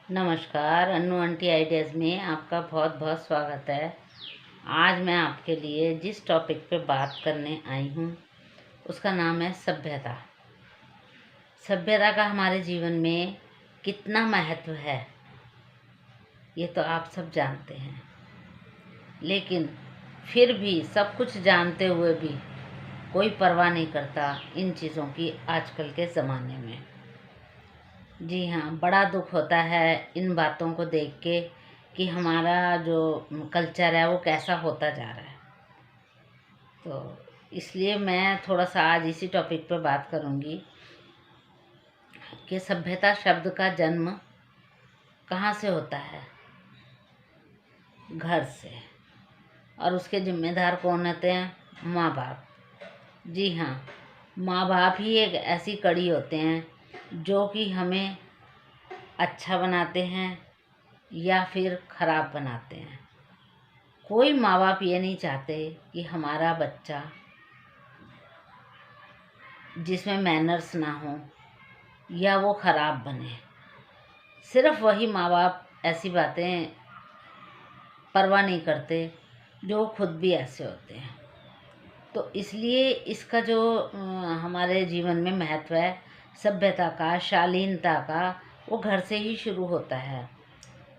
नमस्कार। Annu aunty ideas में आपका बहुत बहुत स्वागत है। आज मैं आपके लिए जिस टॉपिक पे बात करने आई हूँ उसका नाम है सभ्यता। सभ्यता का हमारे जीवन में कितना महत्व है ये तो आप सब जानते हैं, लेकिन फिर भी सब कुछ जानते हुए भी कोई परवाह नहीं करता इन चीज़ों की आजकल के ज़माने में। जी हाँ, बड़ा दुख होता है इन बातों को देख के कि हमारा जो कल्चर है वो कैसा होता जा रहा है। तो इसलिए मैं थोड़ा सा आज इसी टॉपिक पे बात करूँगी कि सभ्यता शब्द का जन्म कहाँ से होता है। घर से। और उसके जिम्मेदार कौन होते हैं? माँ बाप। जी हाँ, माँ बाप ही एक ऐसी कड़ी होते हैं जो कि हमें अच्छा बनाते हैं या फिर ख़राब बनाते हैं। कोई माँ बाप ये नहीं चाहते कि हमारा बच्चा जिसमें मैनर्स ना हो या वो ख़राब बने। सिर्फ वही माँ बाप ऐसी बातें परवाह नहीं करते जो खुद भी ऐसे होते हैं। तो इसलिए इसका जो हमारे जीवन में महत्व है सभ्यता का, शालीनता का, वो घर से ही शुरू होता है।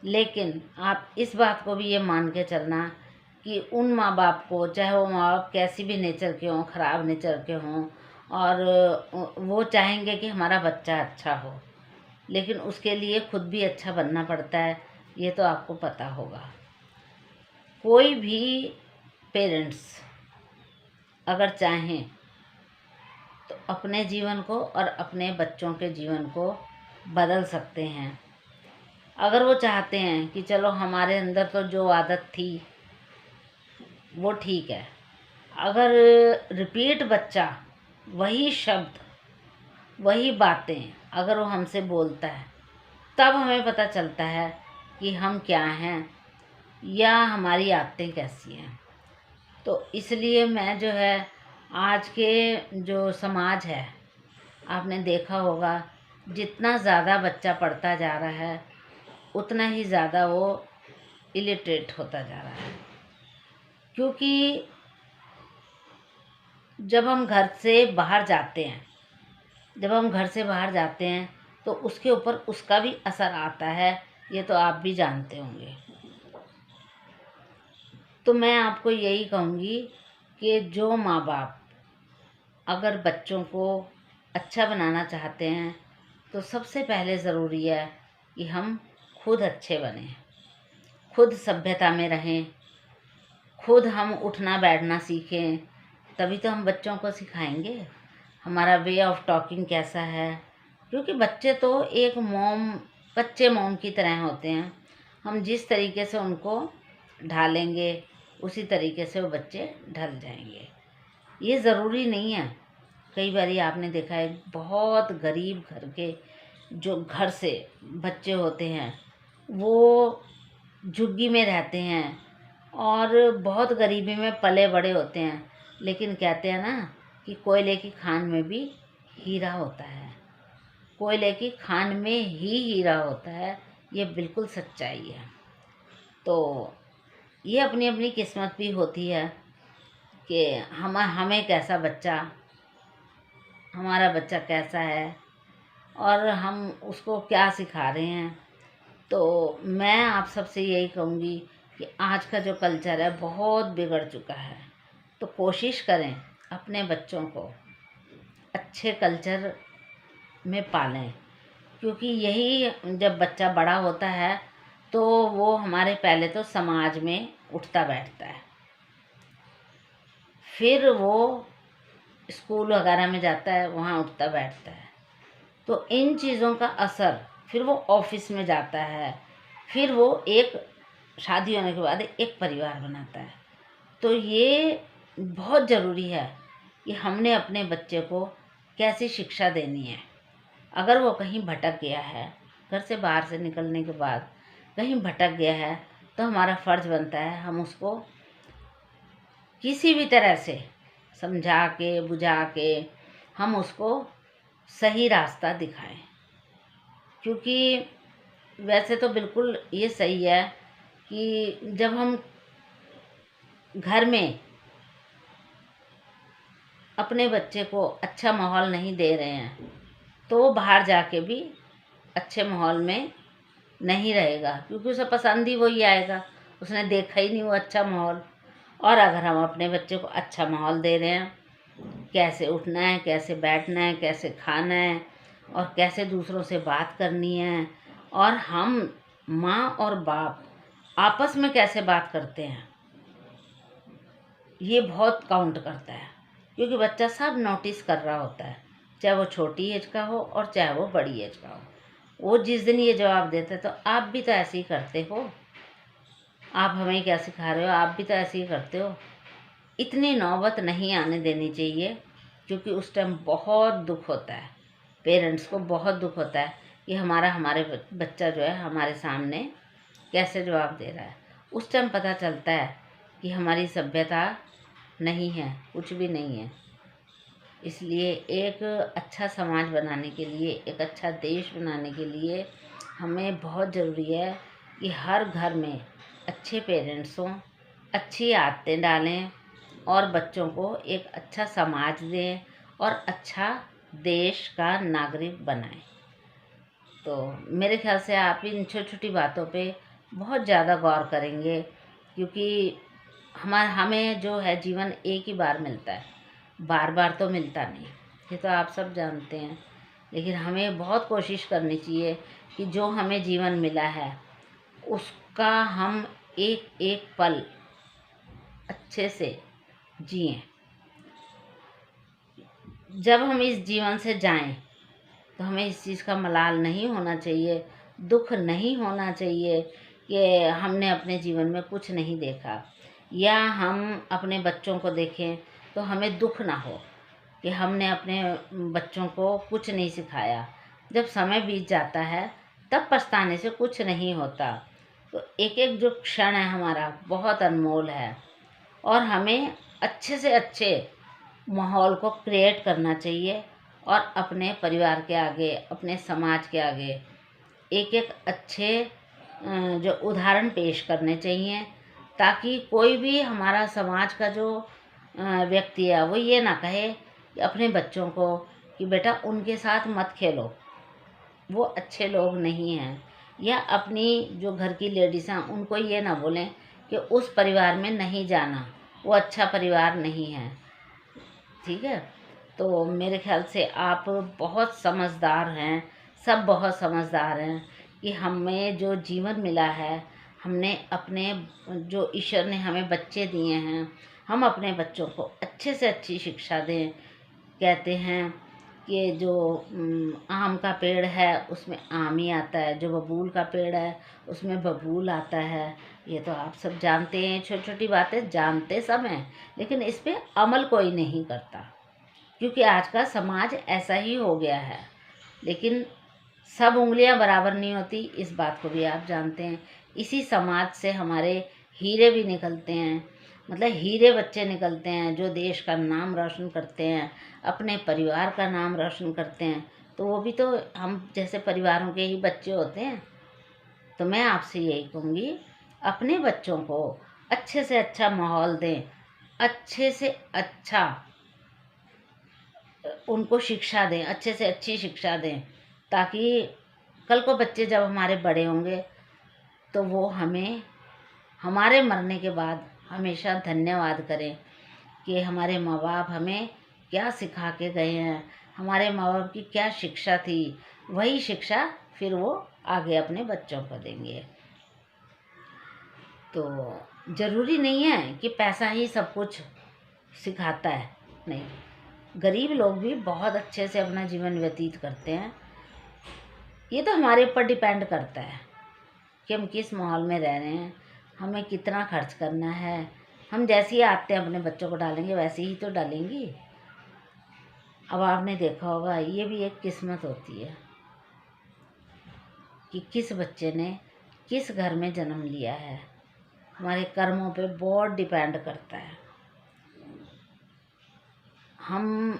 लेकिन आप इस बात को भी ये मान के चलना कि उन माँ बाप को, चाहे वो माँ बाप कैसी भी नेचर के हों, ख़राब नेचर के हों, और वो चाहेंगे कि हमारा बच्चा अच्छा हो, लेकिन उसके लिए खुद भी अच्छा बनना पड़ता है। ये तो आपको पता होगा। कोई भी पेरेंट्स अगर चाहें तो अपने जीवन को और अपने बच्चों के जीवन को बदल सकते हैं। अगर वो चाहते हैं कि चलो हमारे अंदर तो जो आदत थी वो ठीक है, अगर रिपीट बच्चा वही शब्द, वही बातें अगर वो हमसे बोलता है, तब हमें पता चलता है कि हम क्या हैं या हमारी आदतें कैसी हैं। तो इसलिए मैं जो है आज के जो समाज है, आपने देखा होगा जितना ज़्यादा बच्चा पढ़ता जा रहा है उतना ही ज़्यादा वो इलिटरेट होता जा रहा है। क्योंकि जब हम घर से बाहर जाते हैं, तो उसके ऊपर उसका भी असर आता है। ये तो आप भी जानते होंगे। तो मैं आपको यही कहूँगी कि जो माँ बाप अगर बच्चों को अच्छा बनाना चाहते हैं तो सबसे पहले ज़रूरी है कि हम खुद अच्छे बनें, खुद सभ्यता में रहें, खुद हम उठना बैठना सीखें। तभी तो हम बच्चों को सिखाएंगे हमारा वे ऑफ टॉकिंग कैसा है। क्योंकि बच्चे तो एक कच्चे मोम की तरह होते हैं। हम जिस तरीके से उनको ढालेंगे उसी तरीके से वो बच्चे ढल जाएंगे। ये ज़रूरी नहीं है। कई बार आपने देखा है बहुत गरीब घर के जो घर से बच्चे होते हैं वो झुग्गी में रहते हैं और बहुत गरीबी में पले बड़े होते हैं, लेकिन कहते हैं ना कि कोयले की खान में भी हीरा होता है। कोयले की खान में ही हीरा होता है, ये बिल्कुल सच्चाई है। तो ये अपनी अपनी किस्मत भी होती है कि हमें कैसा बच्चा, हमारा बच्चा कैसा है और हम उसको क्या सिखा रहे हैं। तो मैं आप सबसे यही कहूँगी कि आज का जो कल्चर है बहुत बिगड़ चुका है। तो कोशिश करें अपने बच्चों को अच्छे कल्चर में पालें, क्योंकि यही जब बच्चा बड़ा होता है तो वो हमारे पहले तो समाज में उठता बैठता है, फिर वो स्कूल वगैरह में जाता है, वहाँ उठता बैठता है। तो इन चीज़ों का असर फिर वो ऑफिस में जाता है, फिर वो एक शादी होने के बाद एक परिवार बनाता है। तो ये बहुत ज़रूरी है कि हमने अपने बच्चे को कैसी शिक्षा देनी है। अगर वो कहीं भटक गया है, घर से बाहर से निकलने के बाद कहीं भटक गया है, तो हमारा फ़र्ज़ बनता है हम उसको किसी भी तरह से समझा के बुझा के हम उसको सही रास्ता दिखाएं। क्योंकि वैसे तो बिल्कुल ये सही है कि जब हम घर में अपने बच्चे को अच्छा माहौल नहीं दे रहे हैं तो वो बाहर जाके भी अच्छे माहौल में नहीं रहेगा, क्योंकि उसे पसंद ही वही आएगा, उसने देखा ही नहीं वो अच्छा माहौल। और अगर हम अपने बच्चे को अच्छा माहौल दे रहे हैं, कैसे उठना है, कैसे बैठना है, कैसे खाना है और कैसे दूसरों से बात करनी है, और हम माँ और बाप आपस में कैसे बात करते हैं, ये बहुत काउंट करता है। क्योंकि बच्चा सब नोटिस कर रहा होता है, चाहे वो छोटी एज का हो और चाहे वो बड़ी एज का हो। वो जिस दिन ये जवाब देता है तो आप भी तो ऐसे ही करते हो, आप हमें क्या सिखा रहे हो, आप भी तो ऐसे ही करते हो। इतनी नौबत नहीं आने देनी चाहिए, क्योंकि उस टाइम बहुत दुख होता है, पेरेंट्स को बहुत दुख होता है कि हमारे बच्चा जो है हमारे सामने कैसे जवाब दे रहा है। उस टाइम पता चलता है कि हमारी सभ्यता नहीं है, कुछ भी नहीं है। इसलिए एक अच्छा समाज बनाने के लिए, एक अच्छा देश बनाने के लिए हमें बहुत ज़रूरी है कि हर घर में अच्छे पेरेंट्स हों, अच्छी आदतें डालें और बच्चों को एक अच्छा समाज दें और अच्छा देश का नागरिक बनाएं। तो मेरे ख्याल से आप इन छोटी छोटी बातों पे बहुत ज़्यादा गौर करेंगे, क्योंकि हमें जो है जीवन एक ही बार मिलता है, बार बार तो मिलता नहीं, ये तो आप सब जानते हैं। लेकिन हमें बहुत कोशिश करनी चाहिए कि जो हमें जीवन मिला है उसका हम एक एक पल अच्छे से जिएं। जब हम इस जीवन से जाएं तो हमें इस चीज़ का मलाल नहीं होना चाहिए, दुख नहीं होना चाहिए कि हमने अपने जीवन में कुछ नहीं देखा, या हम अपने बच्चों को देखें तो हमें दुख ना हो कि हमने अपने बच्चों को कुछ नहीं सिखाया। जब समय बीत जाता है तब पछताने से कुछ नहीं होता। तो एक एक जो क्षण है हमारा बहुत अनमोल है, और हमें अच्छे से अच्छे माहौल को क्रिएट करना चाहिए और अपने परिवार के आगे, अपने समाज के आगे एक एक अच्छे जो उदाहरण पेश करने चाहिए, ताकि कोई भी हमारा समाज का जो व्यक्ति है वो ये ना कहे कि अपने बच्चों को कि बेटा उनके साथ मत खेलो, वो अच्छे लोग नहीं हैं। या अपनी जो घर की लेडीज़ हैं उनको ये ना बोलें कि उस परिवार में नहीं जाना, वो अच्छा परिवार नहीं है। ठीक है, तो मेरे ख्याल से आप बहुत समझदार हैं, सब बहुत समझदार हैं कि हमें जो जीवन मिला है, हमने अपने जो ईश्वर ने हमें बच्चे दिए हैं, हम अपने बच्चों को अच्छे से अच्छी शिक्षा दें। कहते हैं कि जो आम का पेड़ है उसमें आम ही आता है, जो बबूल का पेड़ है उसमें बबूल आता है। ये तो आप सब जानते हैं, छोटी छोटी बातें जानते सब हैं, लेकिन इस पे अमल कोई नहीं करता, क्योंकि आज का समाज ऐसा ही हो गया है। लेकिन सब उंगलियां बराबर नहीं होती, इस बात को भी आप जानते हैं। इसी समाज से हमारे हीरे भी निकलते हैं, मतलब हीरे बच्चे निकलते हैं जो देश का नाम रोशन करते हैं, अपने परिवार का नाम रोशन करते हैं। तो वो भी तो हम जैसे परिवारों के ही बच्चे होते हैं। तो मैं आपसे यही कहूँगी, अपने बच्चों को अच्छे से अच्छा माहौल दें, अच्छे से अच्छा उनको शिक्षा दें, अच्छे से अच्छी शिक्षा दें, ताकि कल को बच्चे जब हमारे बड़े होंगे तो वो हमें हमारे मरने के बाद हमेशा धन्यवाद करें कि हमारे माँ बाप हमें क्या सिखा के गए हैं, हमारे माँ बाप की क्या शिक्षा थी, वही शिक्षा फिर वो आगे अपने बच्चों को देंगे। तो ज़रूरी नहीं है कि पैसा ही सब कुछ सिखाता है, नहीं, गरीब लोग भी बहुत अच्छे से अपना जीवन व्यतीत करते हैं। ये तो हमारे ऊपर डिपेंड करता है कि हम किस माहौल में रह रहे हैं, हमें कितना खर्च करना है। हम जैसी आदतें अपने बच्चों को डालेंगे वैसे ही तो डालेंगी। अब आपने देखा होगा, ये भी एक किस्मत होती है कि किस बच्चे ने किस घर में जन्म लिया है, हमारे कर्मों पे बहुत डिपेंड करता है। हम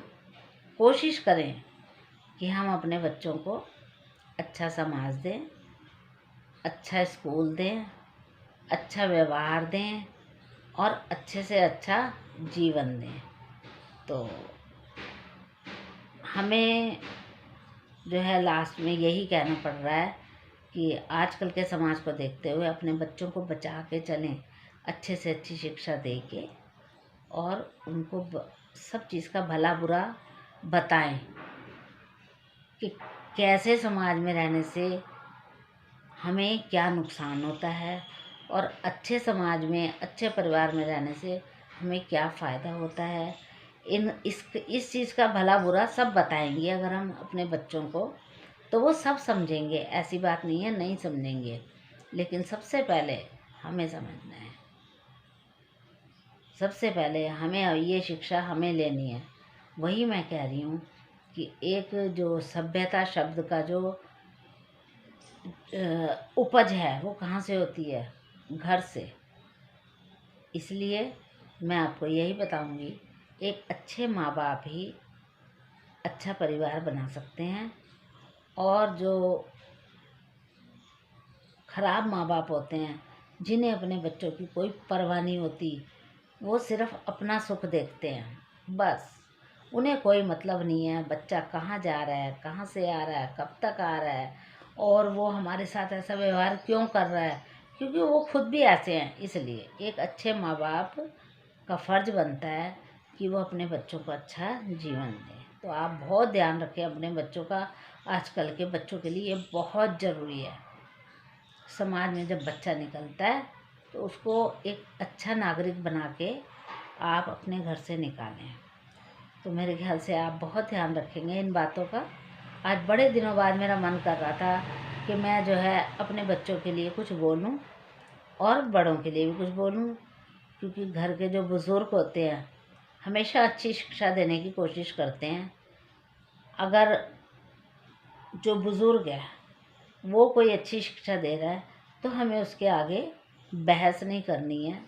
कोशिश करें कि हम अपने बच्चों को अच्छा समाज दें, अच्छा स्कूल दें, अच्छा व्यवहार दें और अच्छे से अच्छा जीवन दें। तो हमें जो है लास्ट में यही कहना पड़ रहा है कि आजकल के समाज को देखते हुए अपने बच्चों को बचा के चलें, अच्छे से अच्छी शिक्षा दे के, और उनको सब चीज़ का भला बुरा बताएं कि कैसे समाज में रहने से हमें क्या नुकसान होता है और अच्छे समाज में अच्छे परिवार में रहने से हमें क्या फ़ायदा होता है। इस चीज़ का भला बुरा सब बताएंगे अगर हम अपने बच्चों को, तो वो सब समझेंगे। ऐसी बात नहीं है नहीं समझेंगे, लेकिन सबसे पहले हमें समझना है। सबसे पहले हमें ये शिक्षा हमें लेनी है। वही मैं कह रही हूँ कि एक जो सभ्यता शब्द का जो उपज है वो कहाँ से होती है? घर से। इसलिए मैं आपको यही बताऊंगी, एक अच्छे माँ बाप ही अच्छा परिवार बना सकते हैं, और जो खराब माँ बाप होते हैं जिन्हें अपने बच्चों की कोई परवाह नहीं होती, वो सिर्फ अपना सुख देखते हैं, बस उन्हें कोई मतलब नहीं है बच्चा कहाँ जा रहा है, कहाँ से आ रहा है, कब तक आ रहा है, और वो हमारे साथ ऐसा व्यवहार क्यों कर रहा है, क्योंकि वो खुद भी ऐसे हैं। इसलिए एक अच्छे माँ बाप का फ़र्ज बनता है कि वो अपने बच्चों को अच्छा जीवन दें। तो आप बहुत ध्यान रखें अपने बच्चों का। आजकल के बच्चों के लिए ये बहुत ज़रूरी है। समाज में जब बच्चा निकलता है तो उसको एक अच्छा नागरिक बना के आप अपने घर से निकालें। तो मेरे ख्याल से आप बहुत ध्यान रखेंगे इन बातों का। आज बड़े दिनों बाद मेरा मन कर रहा था कि मैं जो है अपने बच्चों के लिए कुछ बोलूं और बड़ों के लिए भी कुछ बोलूं, क्योंकि घर के जो बुज़ुर्ग होते हैं हमेशा अच्छी शिक्षा देने की कोशिश करते हैं। अगर जो बुज़ुर्ग है वो कोई अच्छी शिक्षा दे रहा है तो हमें उसके आगे बहस नहीं करनी है।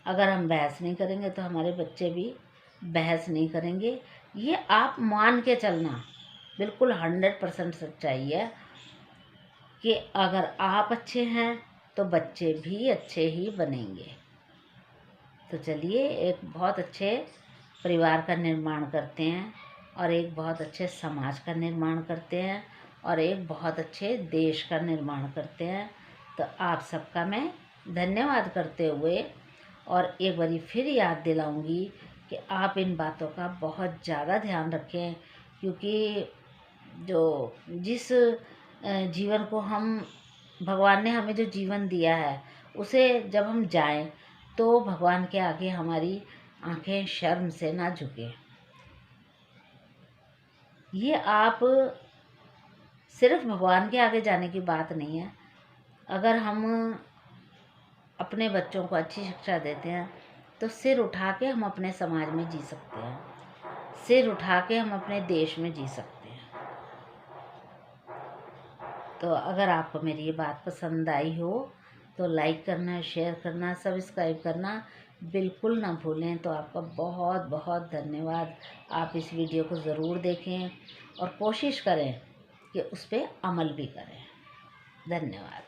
अगर हम बहस नहीं करेंगे तो हमारे बच्चे भी बहस नहीं करेंगे। ये आप मान के चलना, बिल्कुल 100% सच्चाई है कि अगर आप अच्छे हैं तो बच्चे भी अच्छे ही बनेंगे। तो चलिए एक बहुत अच्छे परिवार का निर्माण करते हैं, और एक बहुत अच्छे समाज का निर्माण करते हैं, और एक बहुत अच्छे देश का निर्माण करते हैं। तो आप सबका मैं धन्यवाद करते हुए और एक बारी फिर याद दिलाऊंगी कि आप इन बातों का बहुत ज़्यादा ध्यान रखें, क्योंकि जो जिस जीवन को हम भगवान ने हमें जो जीवन दिया है उसे जब हम जाएं तो भगवान के आगे हमारी आंखें शर्म से ना झुके। ये आप सिर्फ भगवान के आगे जाने की बात नहीं है। अगर हम अपने बच्चों को अच्छी शिक्षा देते हैं तो सिर उठा के हम अपने समाज में जी सकते हैं, सिर उठा के हम अपने देश में जी सकते हैं। तो अगर आपको मेरी ये बात पसंद आई हो तो लाइक करना, शेयर करना, सब्सक्राइब करना बिल्कुल ना भूलें। तो आपका बहुत बहुत धन्यवाद। आप इस वीडियो को ज़रूर देखें और कोशिश करें कि उस पर अमल भी करें। धन्यवाद।